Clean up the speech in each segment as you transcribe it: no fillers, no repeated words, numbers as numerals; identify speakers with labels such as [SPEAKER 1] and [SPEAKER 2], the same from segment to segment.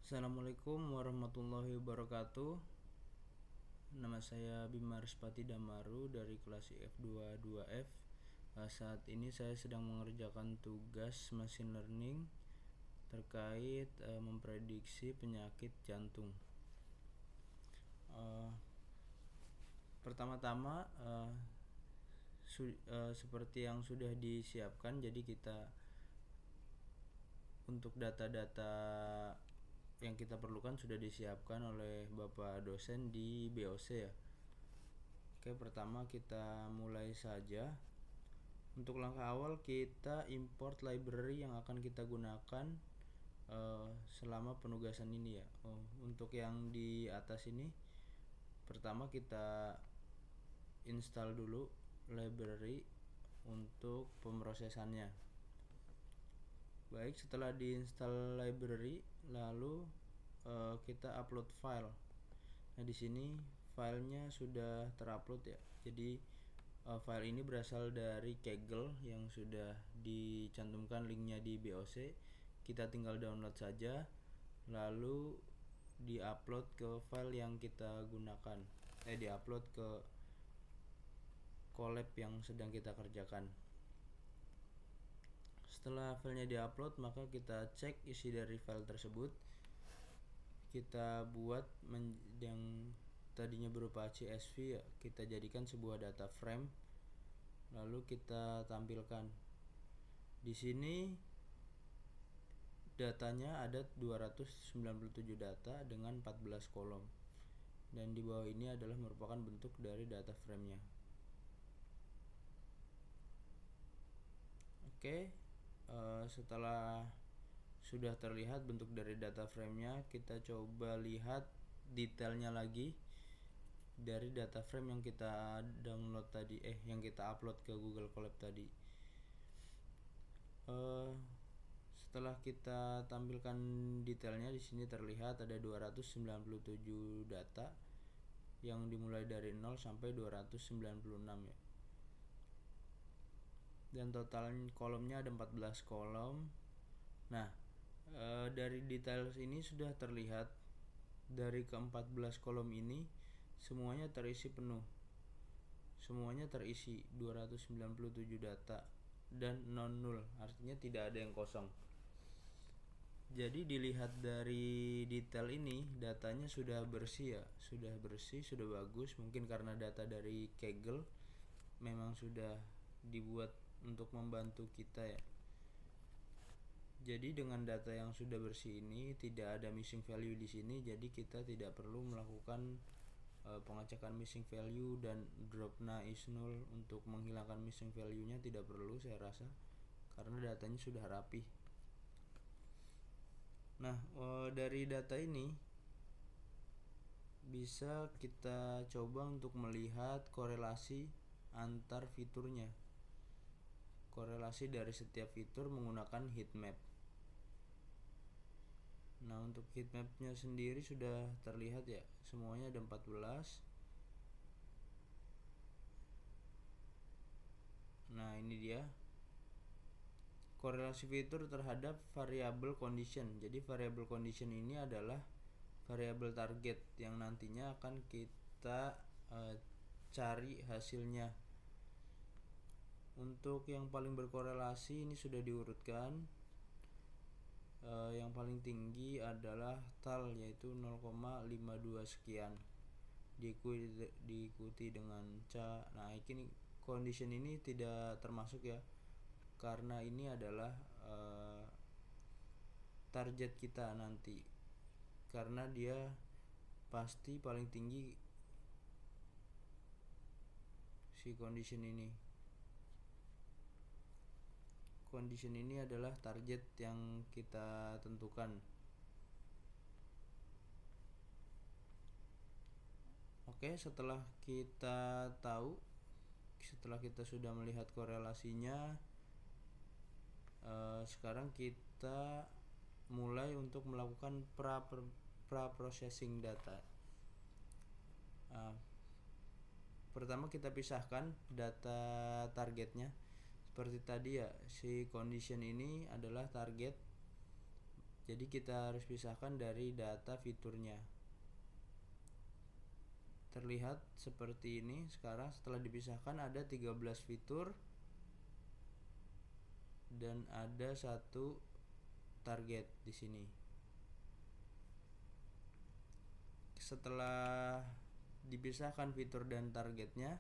[SPEAKER 1] Assalamualaikum warahmatullahi wabarakatuh. Nama saya Bima Rispati Damaru dari kelas IF22F. Saat ini saya sedang mengerjakan tugas machine learning terkait memprediksi penyakit jantung. Pertama-tama seperti yang sudah disiapkan, jadi kita untuk data-data yang kita perlukan sudah disiapkan oleh Bapak dosen di BOC ya. Oke, pertama kita mulai saja. Untuk langkah awal kita import library yang akan kita gunakan selama penugasan ini ya. Untuk yang di atas ini, pertama kita install dulu library untuk pemrosesannya. Baik, setelah diinstal library, lalu kita upload file. Nah, di sini filenya sudah terupload ya. Jadi file ini berasal dari Kaggle yang sudah dicantumkan linknya di BOC. Kita tinggal download saja, lalu diupload ke file yang kita gunakan. Diupload ke collab yang sedang kita kerjakan. Setelah filenya diupload, maka kita cek isi dari file tersebut. Kita buat yang tadinya berupa CSV ya, kita jadikan sebuah data frame, lalu kita tampilkan. Di sini datanya ada 297 data dengan 14 kolom, dan di bawah ini adalah merupakan bentuk dari data frame-nya. Oke, setelah sudah terlihat bentuk dari data frame-nya, kita coba lihat detailnya lagi dari data frame yang kita download tadi, yang kita upload ke Google Colab tadi. Setelah kita tampilkan detailnya, di sini terlihat ada 297 data yang dimulai dari 0 sampai 296 ya. Dan total kolomnya ada 14 kolom. Nah, dari detail ini sudah terlihat dari ke-14 kolom ini semuanya terisi penuh. Semuanya terisi 297 data dan non-null, artinya tidak ada yang kosong. Jadi dilihat dari detail ini, datanya sudah bersih ya, sudah bersih, sudah bagus. Mungkin karena data dari Kaggle memang sudah dibuat untuk membantu kita ya. Jadi dengan data yang sudah bersih ini tidak ada missing value di sini, jadi kita tidak perlu melakukan pengecekan missing value dan drop na is null untuk menghilangkan missing value-nya, tidak perlu saya rasa, karena datanya sudah rapi. Nah, dari data ini bisa kita coba untuk melihat korelasi antar fiturnya. Korelasi dari setiap fitur menggunakan heatmap. Nah, untuk heatmapnya sendiri sudah terlihat ya, semuanya ada 14. Nah, ini dia korelasi fitur terhadap variable condition. Jadi variable condition ini adalah variabel target yang nantinya akan kita cari hasilnya. Untuk yang paling berkorelasi ini sudah diurutkan. Yang paling tinggi adalah tal, yaitu 0,52 sekian, diikuti dengan ca. Nah, ini condition ini tidak termasuk ya, karena ini adalah target kita nanti, karena dia pasti paling tinggi si condition ini. Condition ini adalah target yang kita tentukan. Oke, setelah kita sudah melihat korelasinya, sekarang kita mulai untuk melakukan pra-processing data. Pertama kita pisahkan data targetnya. Seperti tadi ya, si condition ini adalah target Jadi kita harus pisahkan dari data fiturnya. Terlihat seperti ini. Sekarang setelah dipisahkan ada 13 fitur dan ada satu target di sini. Setelah dipisahkan fitur dan targetnya,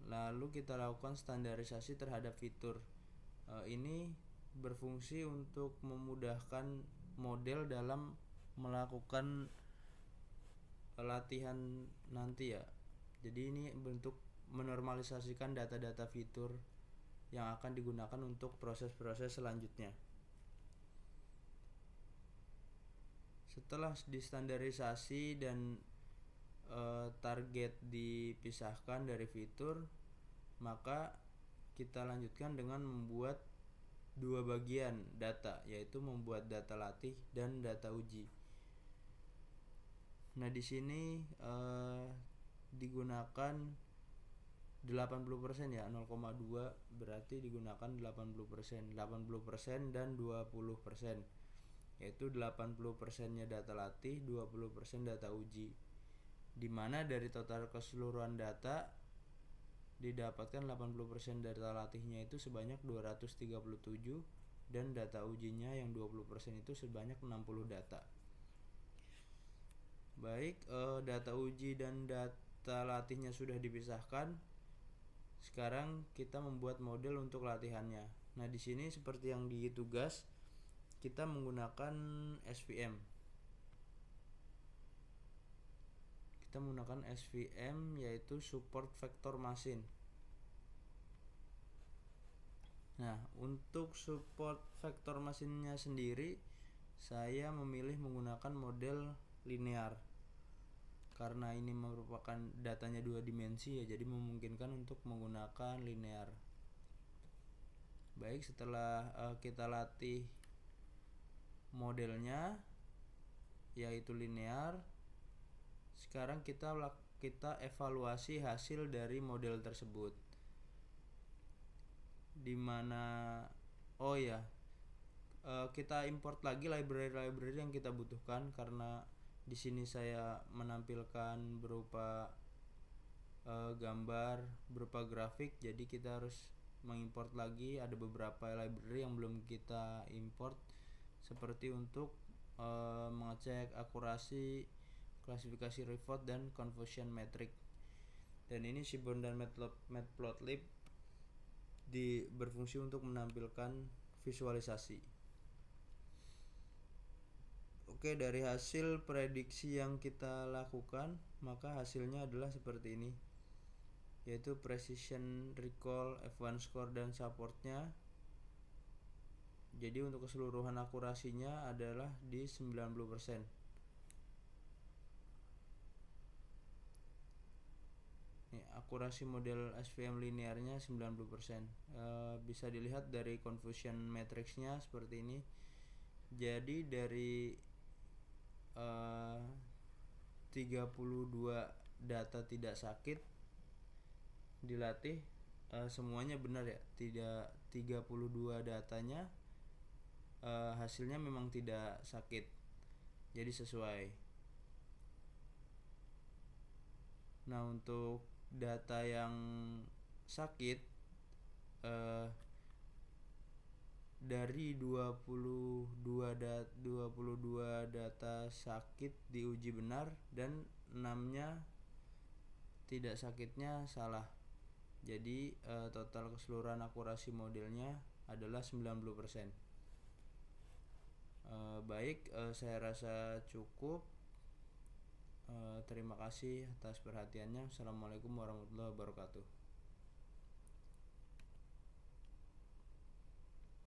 [SPEAKER 1] lalu kita lakukan standarisasi terhadap fitur. Ini berfungsi untuk memudahkan model dalam melakukan latihan nanti ya. Jadi ini bentuk menormalisasikan data-data fitur yang akan digunakan untuk proses-proses selanjutnya. Setelah distandarisasi dan target dipisahkan dari fitur, maka kita lanjutkan dengan membuat dua bagian data, yaitu membuat data latih dan data uji. Nah, di sini digunakan 80% ya, 0,2 berarti digunakan 80%. 80% dan 20%. Yaitu 80%-nya data latih, 20% data uji. Di mana dari total keseluruhan data didapatkan 80% data latihnya itu sebanyak 237 dan data ujinya yang 20% itu sebanyak 60 data. Baik, data uji dan data latihnya sudah dipisahkan. Sekarang kita membuat model untuk latihannya. Nah, di sini seperti yang di tugas, kita menggunakan SVM. Kita menggunakan SVM, yaitu Support Vector Machine. Nah, untuk support vector machine-nya sendiri, saya memilih menggunakan model linear. Karena ini merupakan datanya 2 dimensi ya, jadi memungkinkan untuk menggunakan linear. Baik, setelah kita latih modelnya yaitu linear, sekarang kita evaluasi hasil dari model tersebut. Dimana kita import lagi library yang kita butuhkan, karena di sini saya menampilkan berupa gambar, berupa grafik, jadi kita harus mengimport lagi. Ada beberapa library yang belum kita import, seperti untuk mengecek akurasi, klasifikasi Revot, dan confusion metric. Dan ini Seaborn dan Matplotlib berfungsi untuk menampilkan visualisasi. Oke, dari hasil prediksi yang kita lakukan, maka hasilnya adalah seperti ini, yaitu precision, recall, F1 score, dan supportnya. Jadi untuk keseluruhan akurasinya adalah di 90%. Nih, akurasi model SVM linearnya 90%. Bisa dilihat dari confusion matrixnya seperti ini. Jadi dari 32 data tidak sakit dilatih, semuanya benar ya. Tidak 32 datanya hasilnya memang tidak sakit. Jadi sesuai. Nah, untuk data yang sakit, dari 22 data sakit diuji benar dan 6-nya tidak sakitnya salah. Jadi total keseluruhan akurasi modelnya adalah 90%. Baik, saya rasa cukup. Terima kasih atas perhatiannya. Assalamualaikum warahmatullahi wabarakatuh.